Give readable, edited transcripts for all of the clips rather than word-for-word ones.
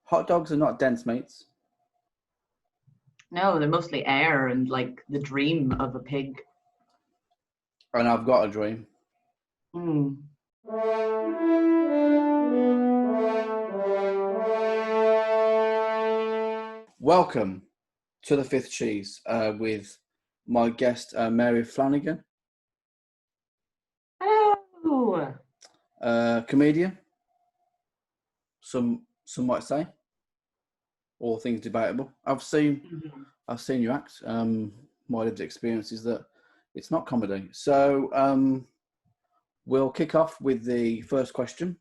Hot dogs are not dense meats. No, they're mostly air and like the dream of a pig. And I've got a dream. Mm. Welcome to the Fifth Cheese with my guest, Mary Flanigan. Hello. Comedian, some might say. All things debatable. I've seen you act. My lived experience is that it's not comedy. So we'll kick off with the first question,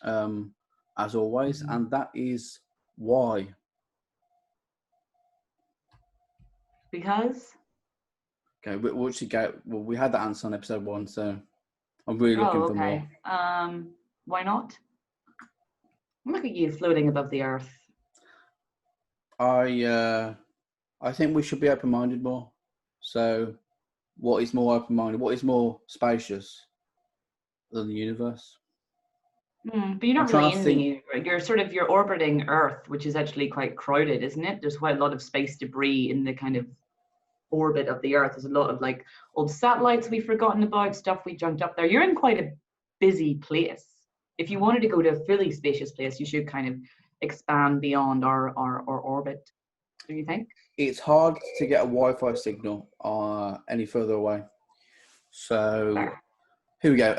as always, and that is why. Because? Okay, we'll actually go. Well, we had that answer on episode 1, so I'm really looking for more. Why not? Look at you floating above the earth. I think we should be open-minded more. So, what is more open-minded? What is more spacious than the universe? But you're not really in the universe. You're orbiting Earth, which is actually quite crowded, isn't it? There's quite a lot of space debris in the kind of orbit of the Earth. There's a lot of like old satellites we've forgotten about, stuff we jumped up there. You're in quite a busy place. If you wanted to go to a fully spacious place, you should kind of expand beyond our orbit. Do you think? It's hard to get a Wi-Fi signal any further away. So Fair. Here we go.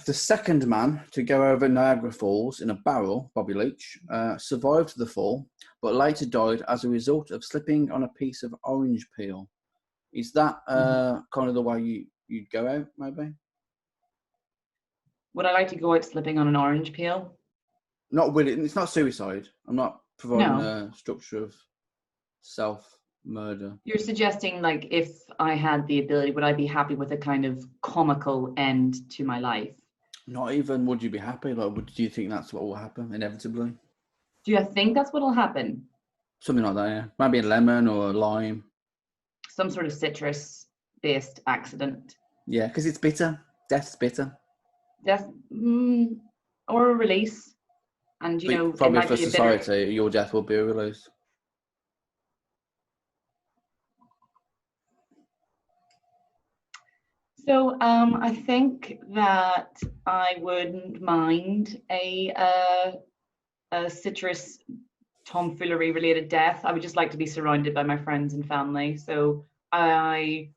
The second man to go over Niagara Falls in a barrel, Bobby Leach, survived the fall, but later died as a result of slipping on a piece of orange peel. Is that kind of the way you'd go out, maybe? Would I like to go out slipping on an orange peel? Not with it. It's not suicide. I'm not providing a structure of self-murder. You're suggesting, like, if I had the ability, would I be happy with a kind of comical end to my life? Not even would you be happy? Like, do you think that's what will happen inevitably? Do you think that's what will happen? Something like that, yeah. Maybe a lemon or a lime. Some sort of citrus-based accident. Yeah, because it's bitter. Death's bitter. Death, or a release. And, you know, probably for society, your death will be a release. So I think that I wouldn't mind a citrus tomfoolery related death. I would just like to be surrounded by my friends and family. So I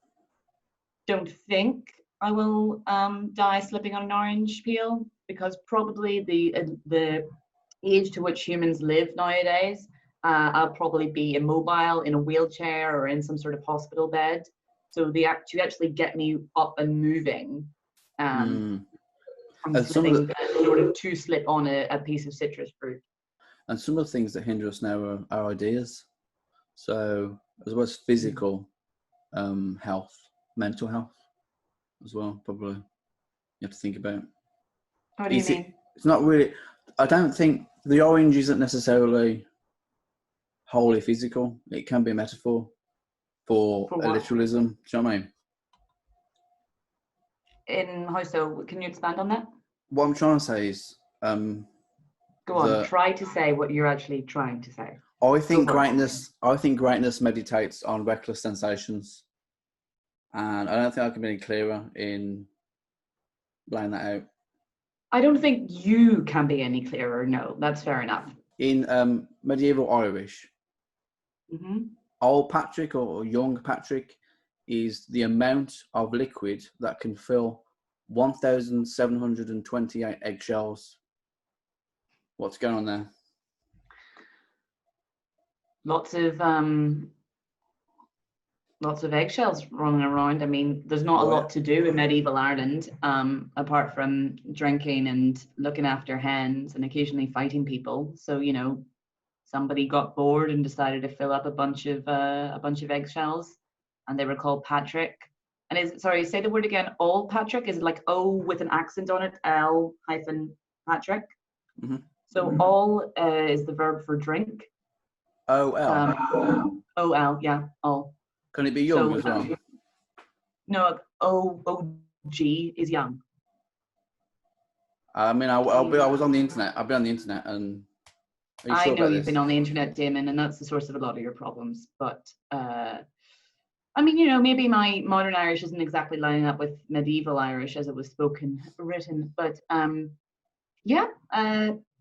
don't think I will die slipping on an orange peel, because probably the age to which humans live nowadays, I'll probably be immobile in a wheelchair or in some sort of hospital bed. So to actually get me up and moving, I'm slipping in order to slip on a piece of citrus fruit. And some of the things that hinder us now are ideas. So as well as physical health, mental health as well, probably you have to think about. What do you mean? It's not really, I don't think the orange isn't necessarily wholly physical. It can be a metaphor for a literalism. Do you know what I mean? In how so? Can you expand on that? What I'm trying to say is... Go on, try to say what you're actually trying to say. I think greatness meditates on reckless sensations. And I don't think I can be any clearer in laying that out. I don't think you can be any clearer. No, that's fair enough. In medieval Irish, Old Patrick or Young Patrick is the amount of liquid that can fill 1,728 eggshells. What's going on there? Lots of eggshells running around. I mean, there's not a lot to do in medieval Ireland, apart from drinking and looking after hens and occasionally fighting people. So, you know, somebody got bored and decided to fill up a bunch of eggshells, and they were called Patrick. And say the word again. Old Patrick, is it like O with an accent on it? L-Patrick. So all is the verb for drink. O-L. O-L, yeah, all. Can it be young as well? No, O-G is young. I mean, I was on the internet. I'll be on the internet and Are you I sure know about you've this? been on the internet, Damon, and that's the source of a lot of your problems. But I mean, maybe my modern Irish isn't exactly lining up with medieval Irish as it was spoken, written. But yeah,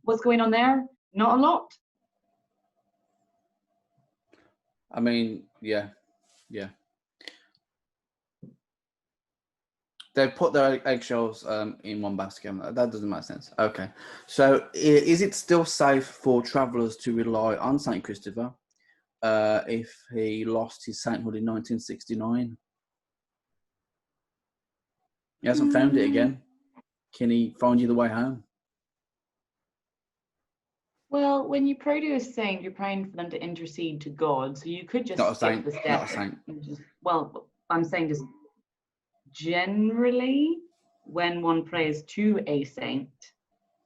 what's going on there? Not a lot. I mean, yeah. They put their eggshells in one basket. That doesn't make sense. Okay. So is it still safe for travellers to rely on St. Christopher if he lost his sainthood in 1969? He hasn't found it again. Can he find you the way home? Well, when you pray to a saint, you're praying for them to intercede to God. So you could just Not a skip saint. the step. Not a saint. Well, I'm saying just generally when one prays to a saint,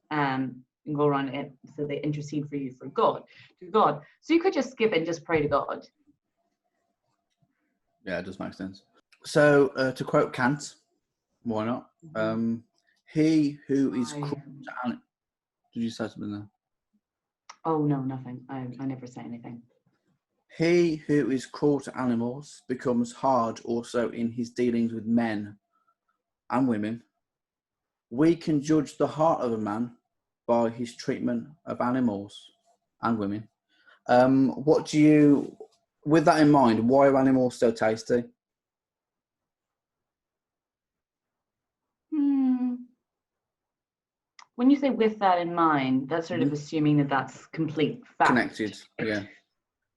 and go around it, so they intercede for you to God. So you could just skip it and just pray to God. Yeah, it does make sense. So to quote Kant, why not? He who is cruel to did you say something there? Oh no, nothing. I never say anything. He who is cruel to animals becomes hard also in his dealings with men and women. We can judge the heart of a man by his treatment of animals and women. What do you, with that in mind, why are animals so tasty? When you say with that in mind, that's sort of assuming that that's complete fact. Connected, yeah.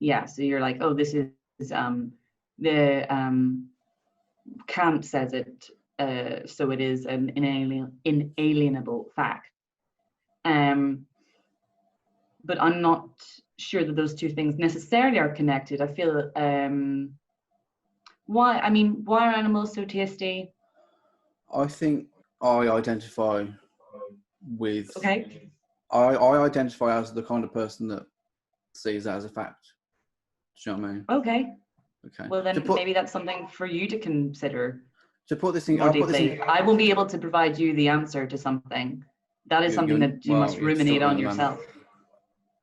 Yeah, so you're like, oh, this is the Kant says it, so it is an inalienable fact. But I'm not sure that those two things necessarily are connected. I feel why are animals so tasty? I think I identify with. Okay. I identify as the kind of person that sees that as a fact. Do you know what I mean? Okay. Okay. Well, then maybe that's something for you to consider. To put this thing, more deeply. I won't be able to provide you the answer to something. That is something that you must ruminate on yourself.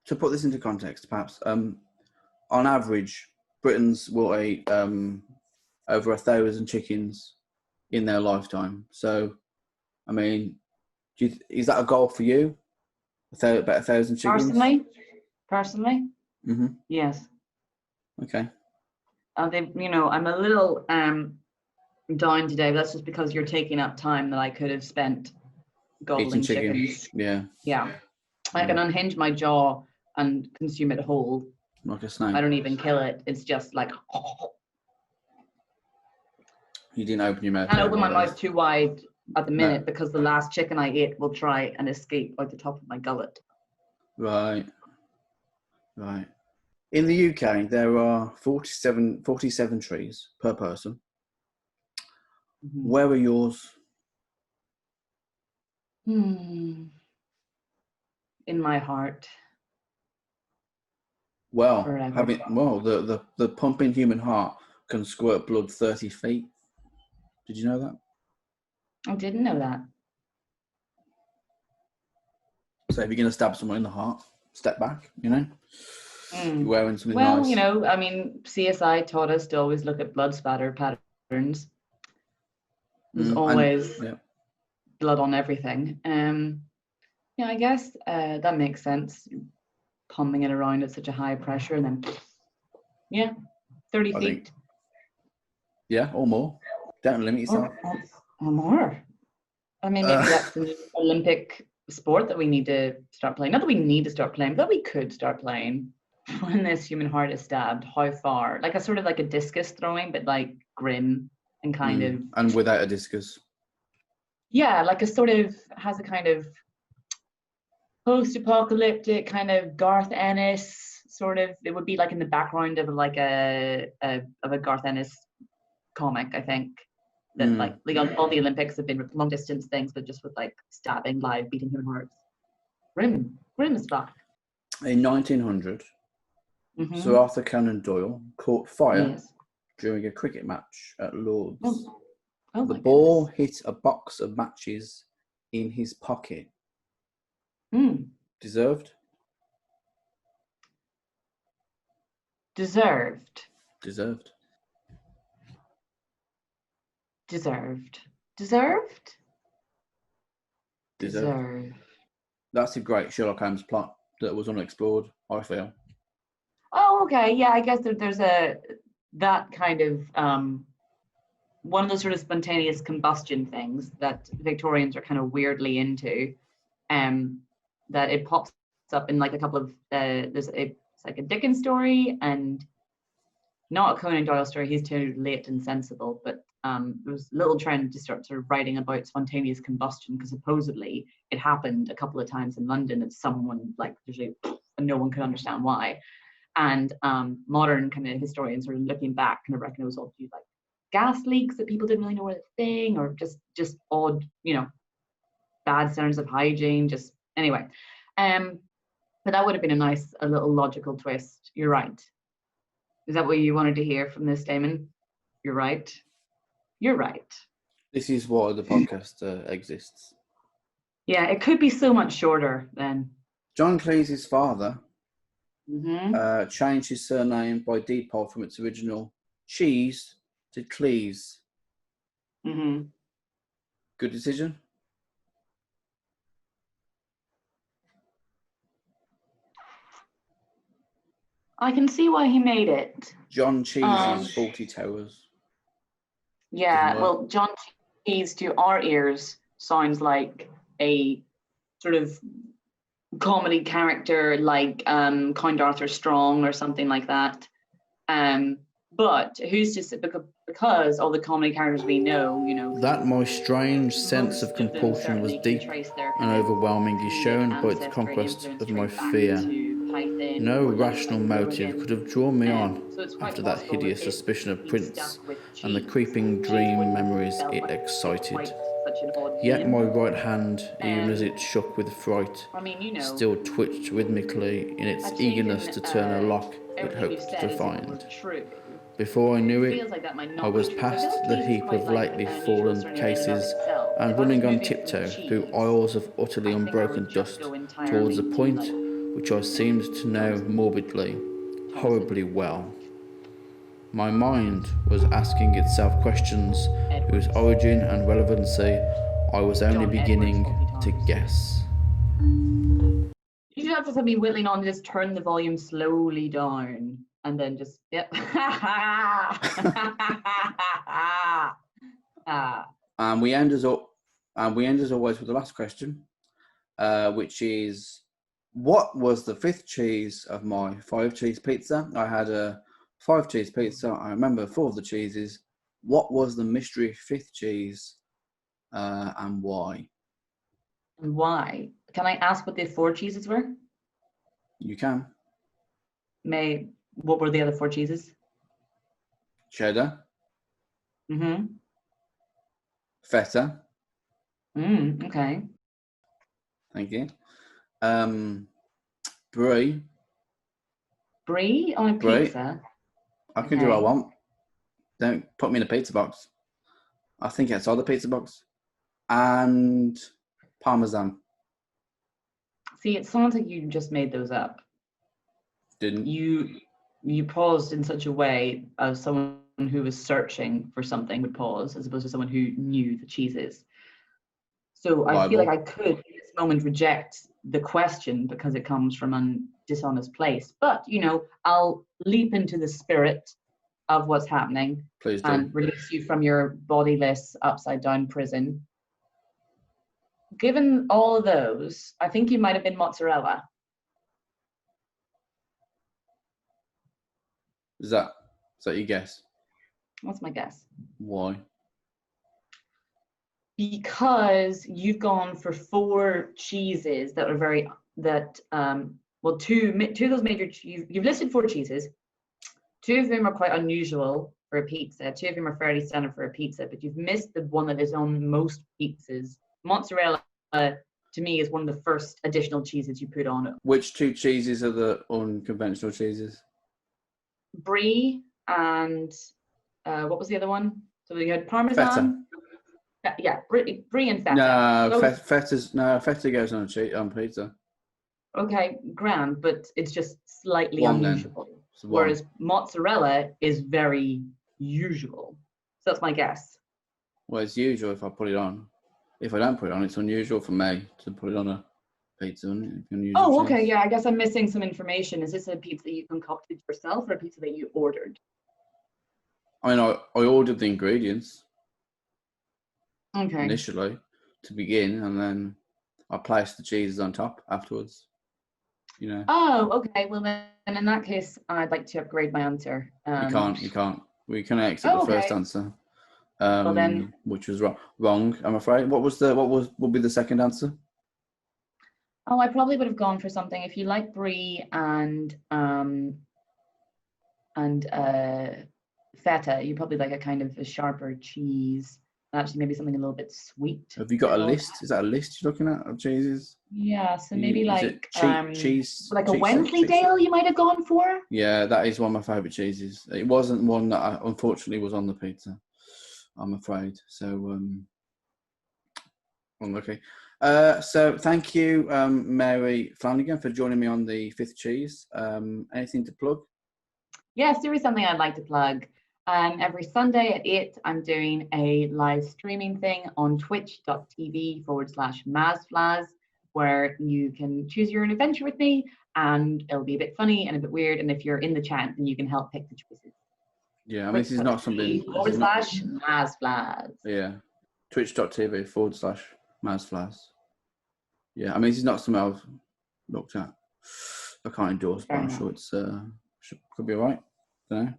To put this into context, perhaps, on average, Britons will eat over 1,000 chickens in their lifetime. So, I mean, is that a goal for you? About 1,000 chickens? Personally, yes. Okay. I'm a little down today. But that's just because you're taking up time that I could have spent gobbling chickens. Yeah. I can unhinge my jaw and consume it whole. Like a snake. I don't even kill it. It's just like. You didn't open your mouth. I open my mouth too wide at the minute because the last chicken I ate will try and escape out the top of my gullet. Right. In the UK, there are 47 trees per person. Where are yours? In my heart. Well, forever. The pumping human heart can squirt blood 30 feet. Did you know that? I didn't know that. So if you're going to stab someone in the heart, step back, You're wearing something nice. Well, CSI taught us to always look at blood spatter patterns. There's always blood on everything. I guess that makes sense. Pumping it around at such a high pressure and then, 30 feet. Or more. Don't limit yourself. Or more. I mean, maybe that's the Olympic sport that we need to start playing. Not that we need to start playing, but we could start playing. When this human heart is stabbed, how far? Like a discus throwing, but like grim and kind of. And without a discus. Yeah, like has a kind of post-apocalyptic kind of Garth Ennis sort of. It would be like in the background of like a Garth Ennis comic, I think. That like all the Olympics have been long distance things, but just with like stabbing, live, beating human hearts. Grim as fuck. In 1900, Sir Arthur Conan Doyle caught fire during a cricket match at Lord's. The ball hit a box of matches in his pocket. Deserved? Deserved. Deserved. Deserved. Deserved? Deserved. Deserved. That's a great Sherlock Holmes plot that was unexplored, I feel. Oh, okay. Yeah, I guess there's that kind of one of those sort of spontaneous combustion things that Victorians are kind of weirdly into. That it pops up in like a couple of it's like a Dickens story and not a Conan Doyle story. He's too late and sensible, but there was a little trend to start sort of writing about spontaneous combustion because supposedly it happened a couple of times in London and someone like usually and no one could understand why. And modern kind of historians sort of looking back kind of reckon it was all due to like gas leaks that people didn't really know were a thing, or just odd, bad standards of hygiene. Just anyway, but that would have been a little logical twist. You're right. Is that what you wanted to hear from this, Damon? You're right. You're right. This is why the podcast exists. Yeah, it could be so much shorter then. John Cleese's father Mm-hmm. changed his surname by deed poll from its original Cheese to Cleese. Mm-hmm. Good decision. I can see why he made it. John Cheese's Fawlty Towers. Yeah, well, John Cheese to our ears sounds like a sort of comedy character like Count Arthur Strong or something like that. But who's to say, because all the comedy characters we know, that my strange sense of compulsion was deep and overwhelming is shown by its conquest of my fear. No rational motive could have drawn me on after that hideous suspicion of Prince and the creeping dream memories it excited. Yet my right hand, even as it shook with fright, still twitched rhythmically in its eagerness to turn a lock it hoped to find. Before I knew it, I was past the heap of lately fallen cases and running on tiptoe through aisles of utterly unbroken dust towards a point which I seemed to know morbidly, horribly well. My mind was asking itself questions whose origin and relevancy I was only beginning to guess. You should have to me whittling on, just turn the volume slowly down and then just, yep. And we end as always with the last question, which is, what was the fifth cheese of my 5-cheese pizza? I had a 5-cheese pizza. I remember 4 of the cheeses. What was the mystery fifth cheese, and why? And why? Can I ask what the 4 cheeses were? You can. What were the other 4 cheeses? Cheddar. Mm-hmm. Feta. Okay. Thank you. Brie. Brie on a pizza? I can do what I want. Don't put me in a pizza box. I think outside the pizza box. And Parmesan. See, it sounds like you just made those up. Didn't. You paused in such a way as someone who was searching for something would pause, as opposed to someone who knew the cheeses. So I feel like I could, in this moment, reject the question because it comes from a dishonest place. But, I'll leap into the spirit of what's happening. Please do. And release you from your bodiless, upside-down prison. Given all of those, I think you might have been mozzarella. Is that your guess? What's my guess? Why? Because you've gone for 4 cheeses that are two of those major, you've listed 4 cheeses. 2 of them are quite unusual for a pizza. 2 of them are fairly standard for a pizza, but you've missed the one that is on most pizzas. Mozzarella, to me, is one of the first additional cheeses you put on it. Which 2 cheeses are the unconventional cheeses? Brie and what was the other one? So you had Parmesan. Feta. Yeah, Brie and feta. Feta goes on pizza. Okay, grand, but it's just slightly One unusual. Then. So whereas mozzarella is very usual. So that's my guess. Well, it's usual if I put it on. If I don't put it on, it's unusual for me to put it on a pizza. Isn't it? Oh, okay. Yeah, I guess I'm missing some information. Is this a pizza that you concocted yourself or a pizza that you ordered? I mean, I ordered the ingredients Okay. initially to begin, and then I placed the cheeses on top afterwards. You know. Oh, okay. Well, then in that case, I'd like to upgrade my answer. You can't. We can exit the first answer. Well then, which was wrong. I'm afraid. What would be the second answer? oh, I probably would have gone for something if you like brie and feta. You probably like a kind of a sharper cheese. Actually, maybe something a little bit sweet. Have you got a list? Is that a list you're looking at of cheeses? Yeah, so maybe like cheese, like a Wensleydale you might have gone for. Yeah, that is one of my favourite cheeses. It wasn't one that unfortunately was on the pizza, I'm afraid. So unlucky. So thank you, Mary Flanigan, for joining me on the Fifth Cheese. Anything to plug? Yes, there is something I'd like to plug. Every Sunday at 8, I'm doing a live streaming thing on twitch.tv/Mazflaz, where you can choose your own adventure with me, and it'll be a bit funny and a bit weird. And if you're in the chat, then you can help pick the choices. Yeah, I mean, this is not something. /Mazflaz. Yeah, twitch.tv/Mazflaz. Yeah, I mean, this is not something I've looked at. I can't endorse, but I'm sure it's could be all right. Don't know.